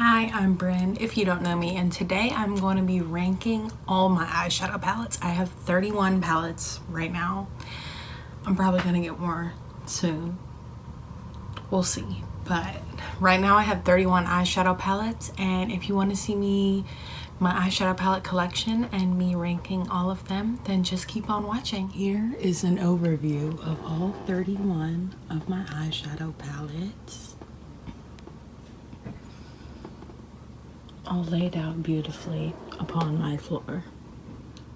Hi, I'm Bryn, if you don't know me, and today I'm going to be ranking all my eyeshadow palettes. I have 31 palettes right now. I'm probably going to get more soon. We'll see. But right now I have 31 eyeshadow palettes, and if you want to see my eyeshadow palette collection and me ranking all of them, then just keep on watching. Here is an overview of all 31 of my eyeshadow palettes. All laid out beautifully upon my floor.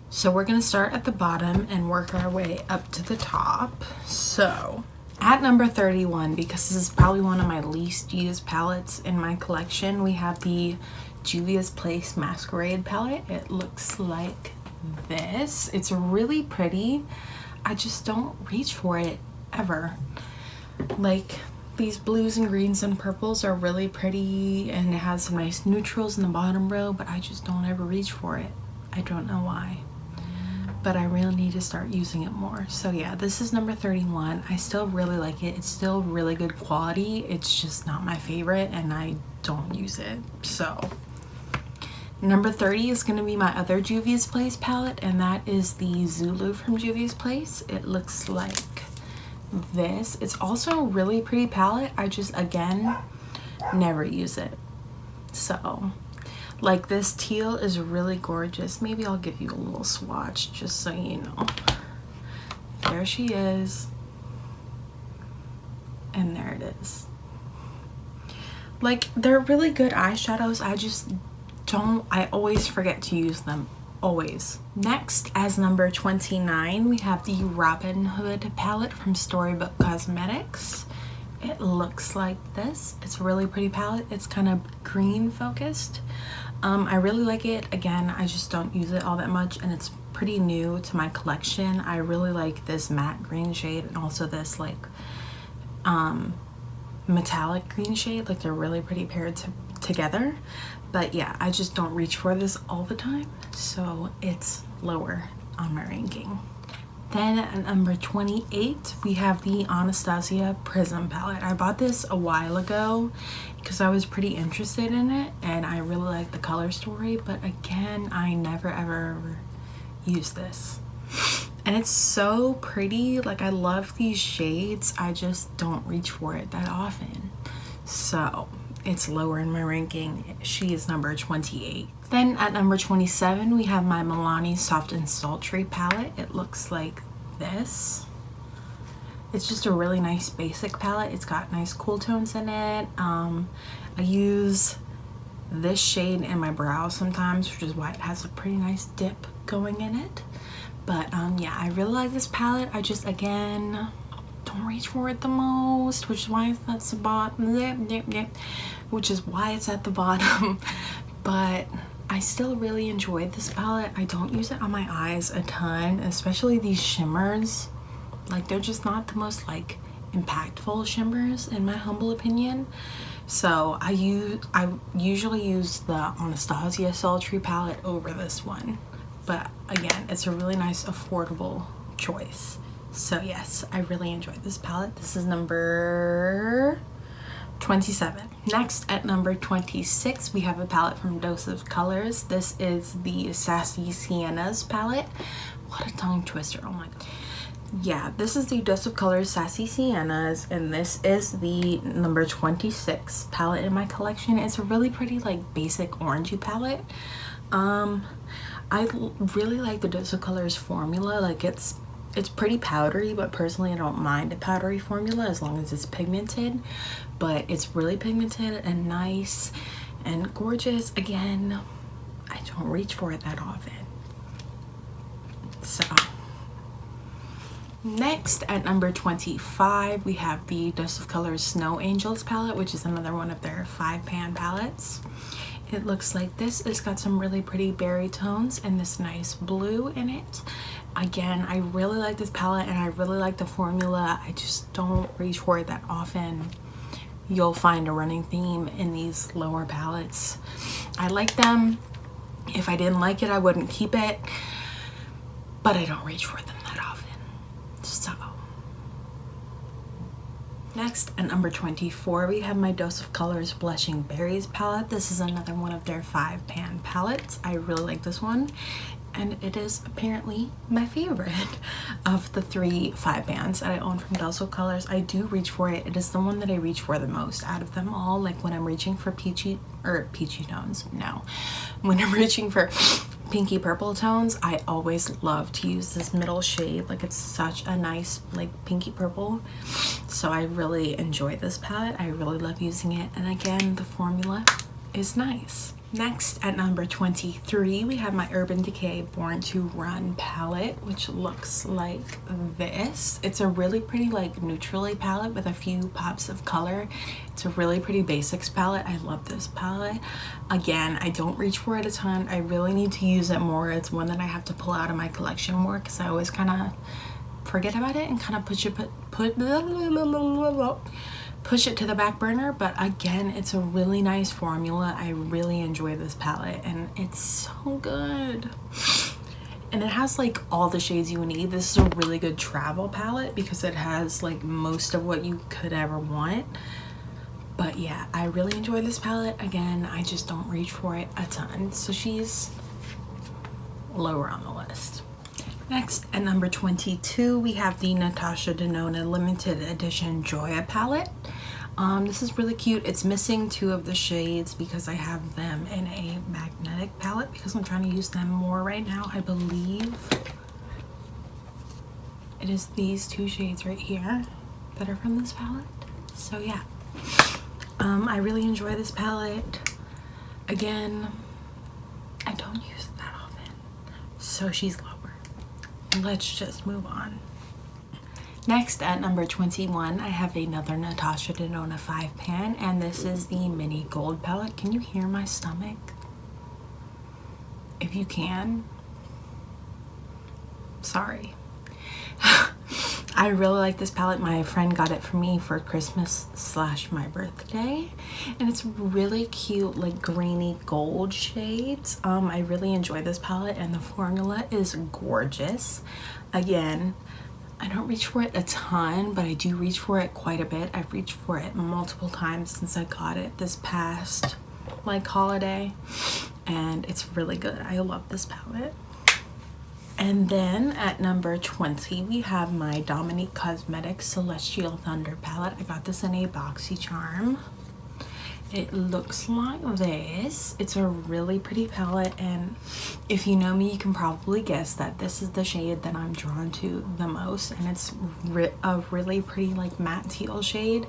So we're going to start at the bottom and work our way up to the top. So at number 31, because this is probably one of my least used palettes in my collection, we have the Juvia's Place Masquerade palette. It looks like this. It's really pretty. I just don't reach for it ever. Like, these blues and greens and purples are really pretty, and it has some nice neutrals in the bottom row, but I just don't ever reach for it. I don't know why, but I really need to start using it more. So yeah, this is number 31. I still really like it. It's still really good quality. It's just not my favorite, and I don't use it. So number 30 is going to be my other Juvia's Place palette, and that is the Zulu from Juvia's Place. It looks like this. It's also a really pretty palette. I just, again, never use it. So like, this teal is really gorgeous. Maybe I'll give you a little swatch just so you know. There she is, and there it is. Like, they're really good eyeshadows. I always forget to use them. Always. Next, as number 29, we have the Robin Hood palette from Storybook Cosmetics. It looks like this. It's a really pretty palette. It's kind of green focused. I really like it. Again, I just don't use it all that much, and it's pretty new to my collection. I really like this matte green shade and also this like metallic green shade. Like, they're really pretty paired together. But yeah, I just don't reach for this all the time, so it's lower on my ranking. Then at number 28, we have the Anastasia Prism palette. I bought this a while ago because I was pretty interested in it, and I really like the color story, but again, I never ever use this. And it's so pretty. Like, I love these shades. I just don't reach for it that often. So it's lower in my ranking. She is number 28. Then at number 27, we have my Milani Soft and Sultry palette. It looks like this. It's just a really nice basic palette. It's got nice cool tones in it. I use this shade in my brows sometimes, which is why it has a pretty nice dip going in it. But yeah, I really like this palette. I just, again, don't reach for it the most, which is why it's at the bottom. Which is why it's at the bottom. But I still really enjoyed this palette. I don't use it on my eyes a ton, especially these shimmers. Like, they're just not the most like impactful shimmers in my humble opinion. So I usually use the Anastasia Sultry palette over this one. But again, it's a really nice affordable choice. So yes, I really enjoyed this palette. This is number 27. Next, at number 26, we have a palette from Dose of Colors. This is the Sassy Siennas palette. What a tongue twister. Oh my god. Yeah, this is the Dose of Colors Sassy Siennas, and this is the number 26 palette in my collection. It's a really pretty, like, basic orangey palette. I really like the Dose of Colors formula. Like, it's pretty powdery, but personally I don't mind a powdery formula as long as it's pigmented. But it's really pigmented and nice and gorgeous. Again, I don't reach for it that often. So next, at number 25, we have the Dose of Colors Snow Angels palette, which is another one of their 5-pan palettes. It looks like this. It's got some really pretty berry tones and this nice blue in it. Again, I really like this palette, and I really like the formula. I just don't reach for it that often. You'll find a running theme in these lower palettes. I like them. If I didn't like it, I wouldn't keep it, but I don't reach for them that often. So Next, at number 24, we have my Dose of Colors Blushing Berries palette. This is another one of their 5-pan palettes. I really like this one, and it is apparently my favorite of the 3 5-pans that I own from Dose of Colors. I do reach for it. It is the one that I reach for the most out of them all. Like when I'm reaching for peachy tones, no. When I'm reaching for pinky purple tones, I always love to use this middle shade. Like it's such a nice like pinky purple, so I really enjoy this palette. I really love using it, and again, the formula is nice. Next, at number 23, we have my Urban Decay Born to Run palette, which looks like this. It's a really pretty like neutrally palette with a few pops of color. It's a really pretty basics palette. I love this palette. Again, I don't reach for it a ton. I really need to use it more. It's one that I have to pull out of my collection more because I always kind of forget about it and kind of push it to the back burner. But again, it's a really nice formula. I really enjoy this palette, and it's so good, and it has like all the shades you need. This is a really good travel palette because it has like most of what you could ever want. But yeah, I really enjoy this palette. Again, I just don't reach for it a ton, so she's lower on the list. Next, at number 22, we have the Natasha Denona limited edition Joya palette. This is really cute. It's missing 2 of the shades because I have them in a magnetic palette because I'm trying to use them more right now. I believe it is these 2 shades right here that are from this palette. So yeah, I really enjoy this palette. Again, I don't use it that often, so she's lower. Let's just move on. Next, at number 21, I have another Natasha Denona 5-pan, and this is the Mini Gold palette. Can you hear my stomach? If you can, sorry. I really like this palette. My friend got it for me for Christmas / my birthday, and it's really cute like grainy gold shades. I really enjoy this palette, and the formula is gorgeous. Again, I don't reach for it a ton, but I do reach for it quite a bit. I've reached for it multiple times since I got it this past like holiday, and it's really good. I love this palette. And then at number 20, we have my Dominique Cosmetics Celestial Thunder palette. I got this in a BoxyCharm. It looks like this. It's a really pretty palette, and if you know me, you can probably guess that this is the shade that I'm drawn to the most, and it's a really pretty like matte teal shade,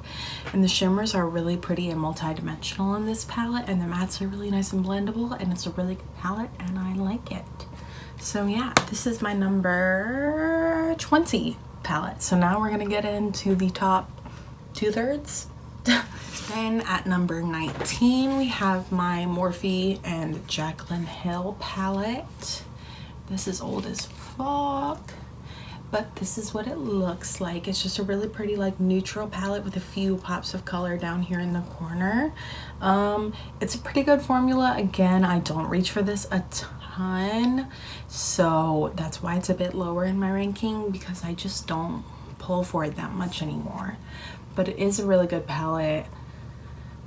and the shimmers are really pretty and multi-dimensional in this palette, and the mattes are really nice and blendable, and it's a really good palette, and I like it. So yeah, this is my number 20 palette. So now we're gonna get into the top 2/3. Then at number 19, we have my Morphe and Jaclyn Hill palette. This is old as fuck, but this is what it looks like. It's just a really pretty like neutral palette with a few pops of color down here in the corner. It's a pretty good formula. Again, I don't reach for this a ton, so that's why it's a bit lower in my ranking, because I just don't pull for it that much anymore. But it is a really good palette.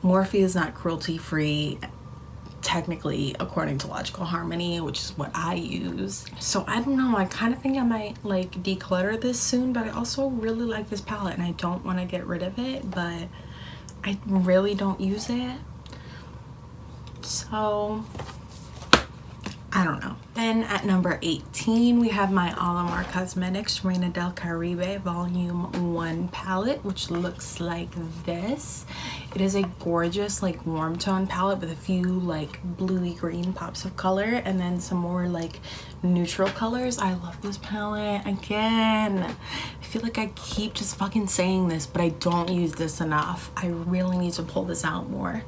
Morphe is not cruelty free technically according to Logical Harmony, which is what I use. So I don't know, I kind of think I might like declutter this soon, but I also really like this palette and I don't want to get rid of it, but I really don't use it, so I don't know. Then at number 18, we have my Alamar Cosmetics Reina del Caribe Volume 1 palette, which looks like this. It is a gorgeous like warm tone palette with a few like bluey green pops of color and then some more like neutral colors. I love this palette. Again, I feel like I keep just fucking saying this, but I don't use this enough. I really need to pull this out more.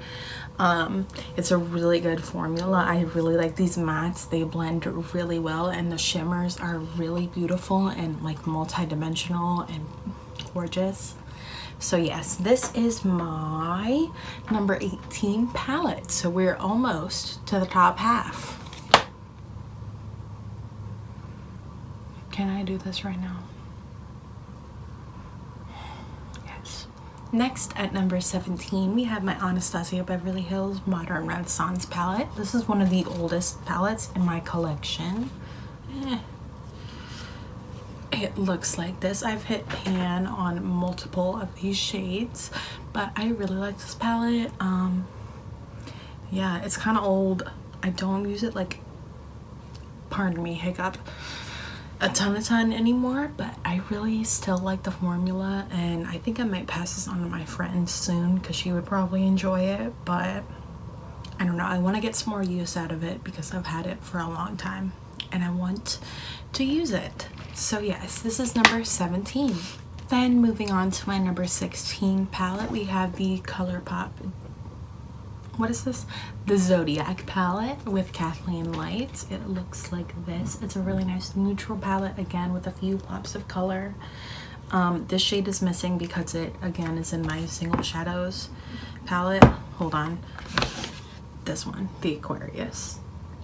It's a really good formula. I really like these mattes. They blend really well, and the shimmers are really beautiful and like multi-dimensional and gorgeous. So yes, this is my number 18 palette. So we're almost to the top half. Can I do this right now? Yes. Next at number 17, we have my Anastasia Beverly Hills Modern Renaissance palette. This is one of the oldest palettes in my collection. It looks like this. I've hit pan on multiple of these shades, but I really like this palette. Yeah, it's kind of old. I don't use it, like, pardon me, hiccup, a ton anymore, but I really still like the formula, and I think I might pass this on to my friend soon because she would probably enjoy it, but I don't know. I want to get some more use out of it because I've had it for a long time and I want to use it. So yes, this is number 17. Then moving on to my number 16 palette, we have the ColourPop, what is this? The Zodiac palette with Kathleen Lights. It looks like this. It's a really nice neutral palette, again with a few pops of color. This shade is missing because it, again, is in my Single Shadows palette. Hold on. This one, the Aquarius,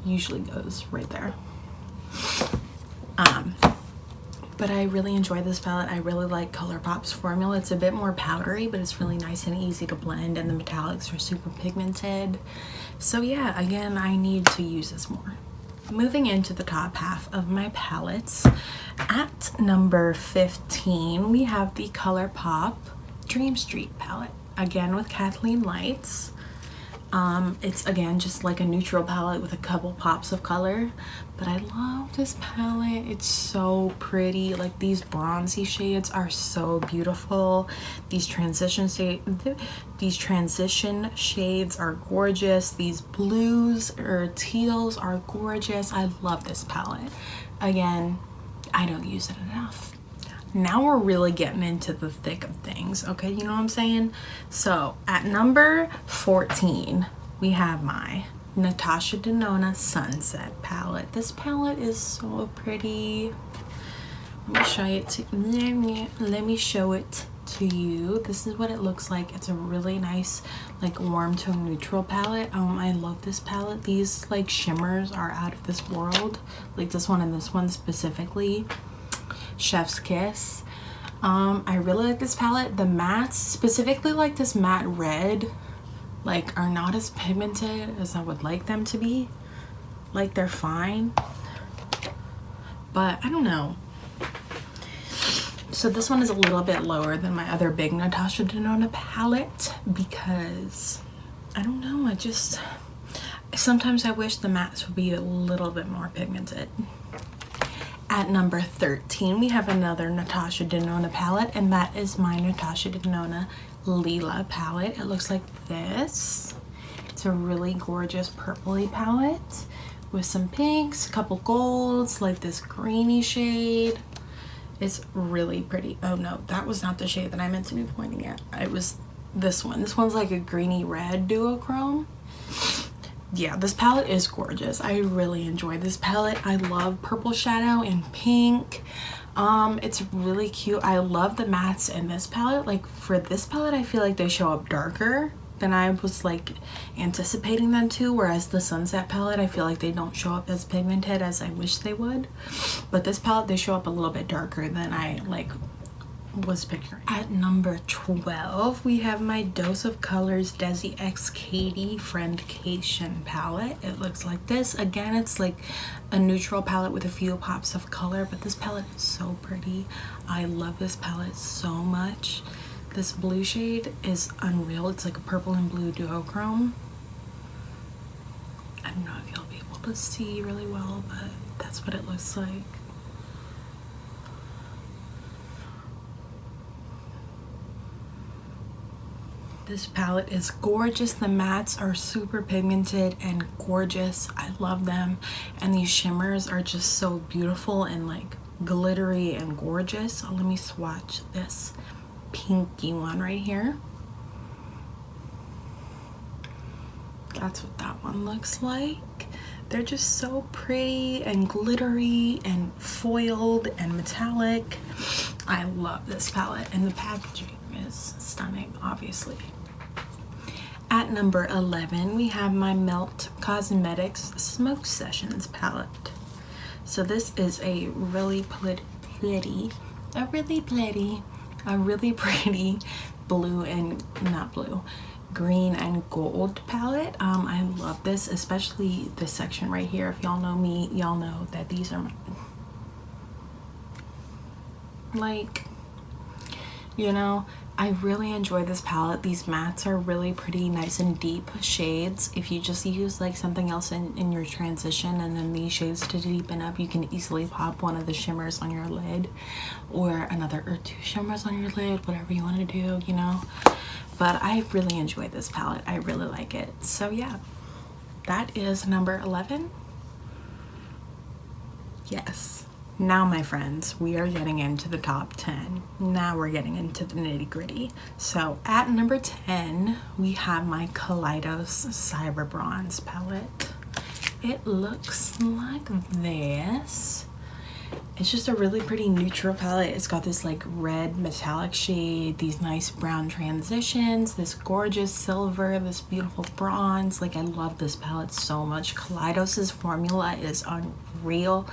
usually goes right there. But I really enjoy this palette. I really like ColourPop's formula. It's a bit more powdery, but it's really nice and easy to blend, and the metallics are super pigmented. So yeah, again, I need to use this more. Moving into the top half of my palettes, at number 15, we have the ColourPop Dream Street palette, again with Kathleen Lights. It's again just like a neutral palette with a couple pops of color, but I love this palette. It's so pretty. Like, these bronzy shades are so beautiful. These transition shades are gorgeous. These blues or teals are gorgeous. I love this palette. Again, I don't use it enough. Now we're really getting into the thick of things, okay? You know what I'm saying? So at number 14, we have my Natasha Denona Sunset palette. This palette is so pretty. Let me show it to you. This is what it looks like. It's a really nice, like, warm tone neutral palette. I love this palette. These, like, shimmers are out of this world. Like this one and this one specifically. Chef's Kiss. I really like this palette. The mattes, specifically like this matte red, like, are not as pigmented as I would like them to be. Like, they're fine, but I don't know. So this one is a little bit lower than my other big Natasha Denona palette because I don't know, sometimes I wish the mattes would be a little bit more pigmented. At number 13, we have another Natasha Denona palette, and that is my Natasha Denona Lila palette. It looks like this. It's a really gorgeous purpley palette with some pinks, a couple golds, like this greeny shade. It's really pretty. Oh no, that was not the shade that I meant to be pointing at. It was this one. This one's like a greeny red duochrome. Yeah, this palette is gorgeous. I really enjoy this palette. I love purple shadow and pink. It's really cute. I love the mattes in this palette. Like, for this palette, I feel like they show up darker than I was, like, anticipating them to, whereas the Sunset palette, I feel like they don't show up as pigmented as I wish they would. But this palette, they show up a little bit darker than I, like, was picturing. At number 12, we have my Dose of Colors Desi X Katie Friendcation palette. It looks like this. Again, it's like a neutral palette with a few pops of color, but this palette is so pretty. I love this palette so much. This blue shade is unreal. It's like a purple and blue duochrome. I don't know if you'll be able to see really well, but that's what it looks like. This palette is gorgeous. The mattes are super pigmented and gorgeous. I love them. And these shimmers are just so beautiful and, like, glittery and gorgeous. So let me swatch this pinky one right here. That's what that one looks like. They're just so pretty and glittery and foiled and metallic. I love this palette, and the packaging is stunning, obviously. At number 11, we have my Melt Cosmetics Smoke Sessions palette. So this is a really pretty blue and green and gold palette. I love this, especially this section right here. If y'all know me, y'all know that these are like, you know, I really enjoy this palette. These mattes are really pretty nice and deep shades. If you just use like something else in your transition and then these shades to deepen up, you can easily pop one of the shimmers on your lid or another or two shimmers on your lid, whatever you want to do, you know. But I really enjoy this palette. I really like it. So yeah, that is number 11. Yes. Now, my friends, we are getting into the top 10. Now we're getting into the nitty gritty. So at number 10, we have my Kaleidos Cyber Bronze palette. It looks like this. It's just a really pretty neutral palette. It's got this like red metallic shade, these nice brown transitions, this gorgeous silver, this beautiful bronze. Like, I love this palette so much. Kaleidos's formula is unreal.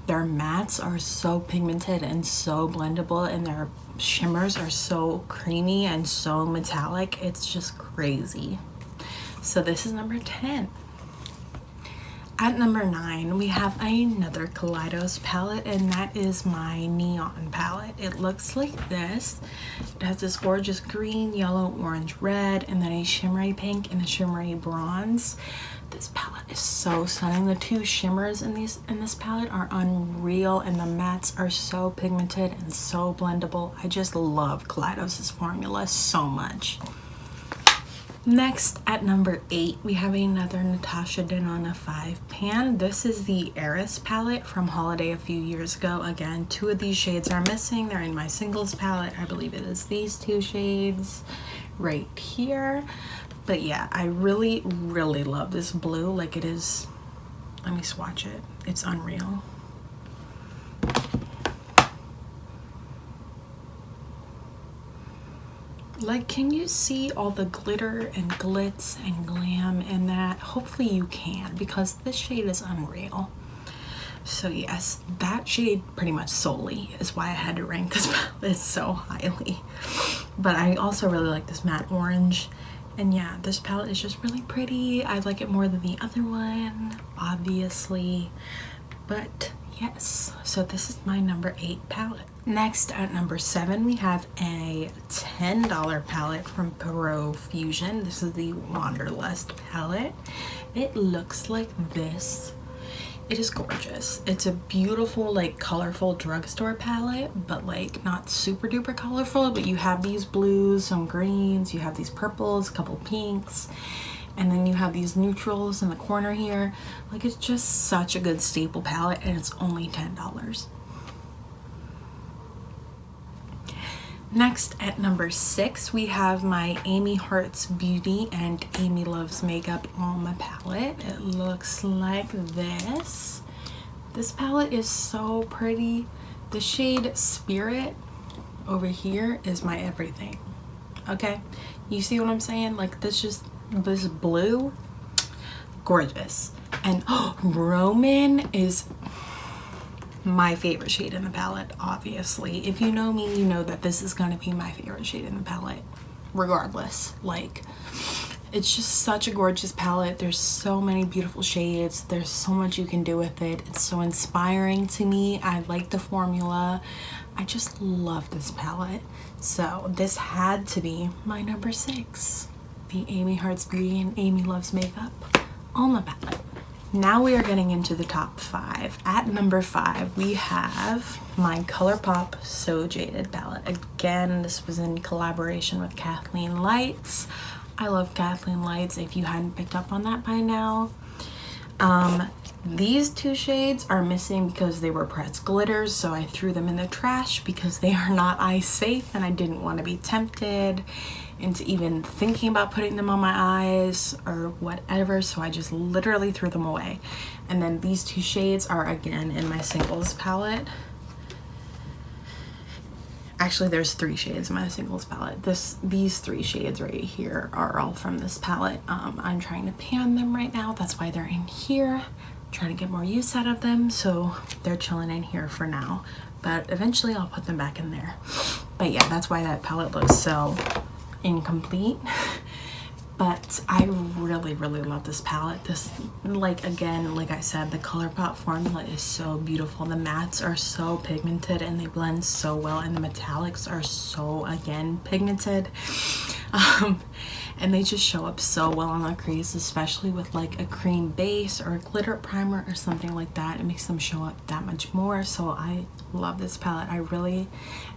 Their mattes are so pigmented and so blendable, and their shimmers are so creamy and so metallic. It's just crazy. So this is number 10. At number 9, we have another Kaleidos palette, and that is my Neon palette. It looks like this. It has this gorgeous green, yellow, orange, red, and then a shimmery pink and a shimmery bronze. This palette is so stunning. The two shimmers in this palette are unreal, and the mattes are so pigmented and so blendable. I just love Kaleidos' formula so much. Next, at number 8, we have another Natasha Denona 5 pan. This is the Eris palette from Holiday a few years ago. Again, 2 of these shades are missing. They're in my singles palette. I believe it is these 2 shades right here. But yeah, I really, really love this blue. Like, it is, let me swatch it. It's unreal. Like, can you see all the glitter and glitz and glam in that? Hopefully you can, because this shade is unreal. So yes, that shade pretty much solely is why I had to rank this palette so highly. But I also really like this matte orange. And yeah, this palette is just really pretty. I like it more than the other one, obviously. But yes, so this is my number 8 palette. Next, at number 7, we have a $10 palette from Pro Fusion. This is the Wanderlust palette. It looks like this. It is gorgeous. It's a beautiful, like, colorful drugstore palette, but like not super duper colorful. But you have these blues, some greens, you have these purples, a couple pinks, and then you have these neutrals in the corner here. Like, it's just such a good staple palette, and it's only $10. Next, at number 6, we have my Amy Hearts Beauty and Amy Loves Makeup Alma palette. It looks like this. This palette is so pretty. The shade Spirit over here is my everything. Okay, you see what I'm saying? Like, this blue, gorgeous. And Roman is my favorite shade in the palette, obviously. If you know me, you know that this is going to be my favorite shade in the palette regardless. Like, it's just such a gorgeous palette. There's so many beautiful shades. There's so much you can do with it. It's so inspiring to me. I like the formula. I just love this palette. So this had to be my number 6, the Amy Hearts Beauty and Amy Loves Makeup Alma palette. Now we are getting into the top 5. At number 5, we have my ColourPop So Jaded palette. Again, this was in collaboration with Kathleen Lights. I love Kathleen Lights, if you hadn't picked up on that by now. These 2 shades are missing because they were pressed glitters, so I threw them in the trash because they are not eye safe, and I didn't want to be tempted into even thinking about putting them on my eyes or whatever, so I just literally threw them away. And then these 2 shades are again in my singles palette. Actually, there's 3 shades in my singles palette. These 3 shades right here are all from this palette. I'm trying to pan them right now. That's why they're in here. I'm trying to get more use out of them, so they're chilling in here for now. But eventually I'll put them back in there. But yeah, that's why that palette looks so incomplete. But I really, really love this palette. This, like, again, like I said, the ColourPop formula is so beautiful. The mattes are so pigmented and they blend so well, and the metallics are so, again, pigmented. And they just show up so well on the crease, especially with like a cream base or a glitter primer or something like that. It makes them show up that much more. So I love this palette. I really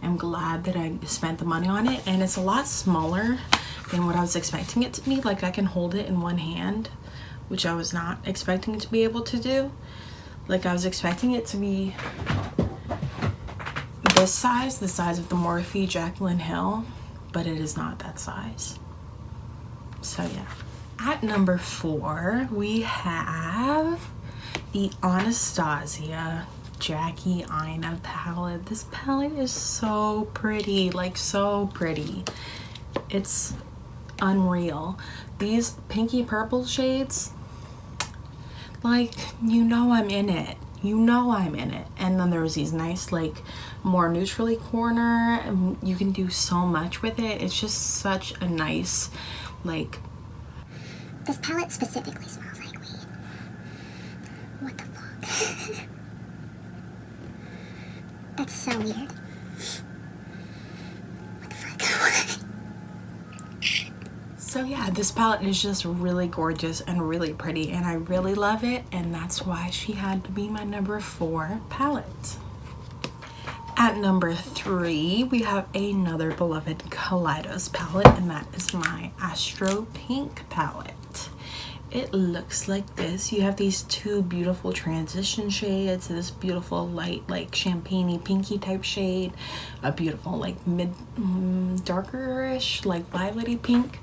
am glad that I spent the money on it, and it's a lot smaller than what I was expecting it to be. Like, I can hold it in one hand, which I was not expecting it to be able to do. Like, I was expecting it to be this size, the size of the Morphe Jaclyn Hill, but it is not that size. So yeah. At number 4, we have the Anastasia Jackie Aina palette. This palette is so pretty, like so pretty. It's unreal. These pinky purple shades, like, you know I'm in it. You know I'm in it. And then there's these nice, like, more neutrally corner, and you can do so much with it. It's just such a nice, like, this palette specifically smells like weed. What the fuck? That's so weird. What the fuck? So yeah, this palette is just really gorgeous and really pretty, and I really love it, and that's why she had to be my number 4 palette. At number 3, we have another beloved Kaleidos palette, and that is my Astro Pink palette. It looks like this. You have these 2 beautiful transition shades, this beautiful light, like champagne-y pinky type shade, a beautiful like mid darker-ish like violet-y pink,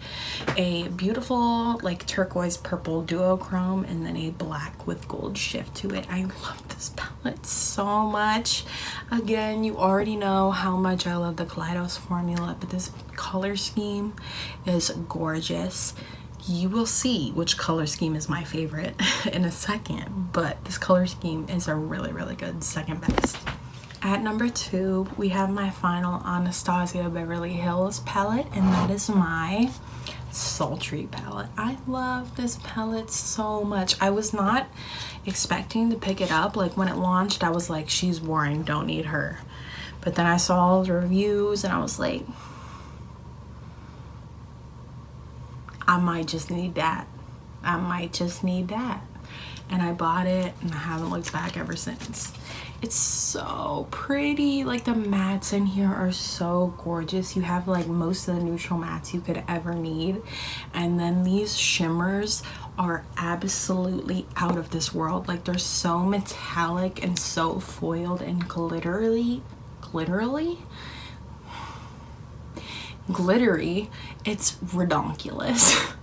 a beautiful like turquoise purple duochrome, and then a black with gold shift to it. I love this palette so much. Again, you already know how much I love the Kaleidos formula, but this color scheme is gorgeous. You will see which color scheme is my favorite in a second, but this color scheme is a really, really good second best. At number 2, we have my final Anastasia Beverly Hills palette, and that is my Sultry palette. I love this palette so much. I was not expecting to pick it up. Like, when it launched, I was like, she's boring, don't need her. But then I saw all the reviews and I was like, I might just need that. I might just need that. And I bought it, and I haven't looked back ever since. It's so pretty. Like, the mattes in here are so gorgeous. You have like most of the neutral mattes you could ever need. And then these shimmers are absolutely out of this world. Like, they're so metallic and so foiled and glittery. It's redonkulous.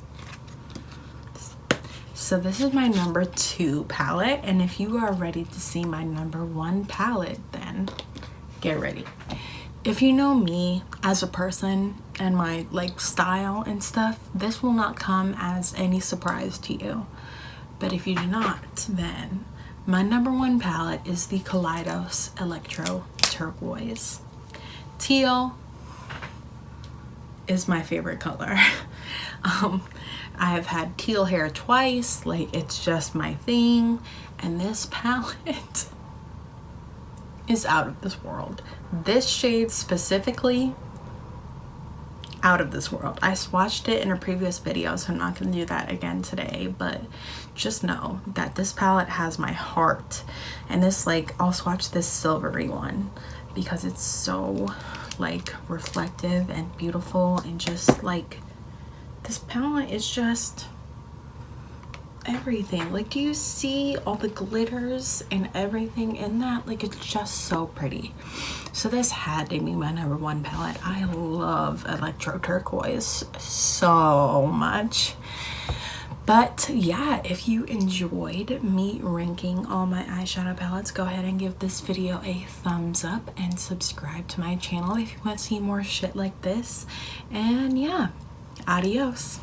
So this is my number 2 palette, and if you are ready to see my number 1 palette, then get ready. If you know me as a person and my like style and stuff, this will not come as any surprise to you. But if you do not, then my number 1 palette is the Kaleidos Electro Turquoise. Teal is my favorite color. I have had teal hair twice, like, it's just my thing, and this palette is out of this world. This shade specifically, out of this world. I swatched it in a previous video, so I'm not going to do that again today, but just know that this palette has my heart. And this, like, I'll swatch this silvery one because it's so like reflective and beautiful, and just like, this palette is just everything. Like, do you see all the glitters and everything in that? Like, it's just so pretty. So this had to be my number 1 palette. I love Electro Turquoise so much. But yeah, if you enjoyed me ranking all my eyeshadow palettes, go ahead and give this video a thumbs up and subscribe to my channel if you want to see more shit like this. And yeah, adios.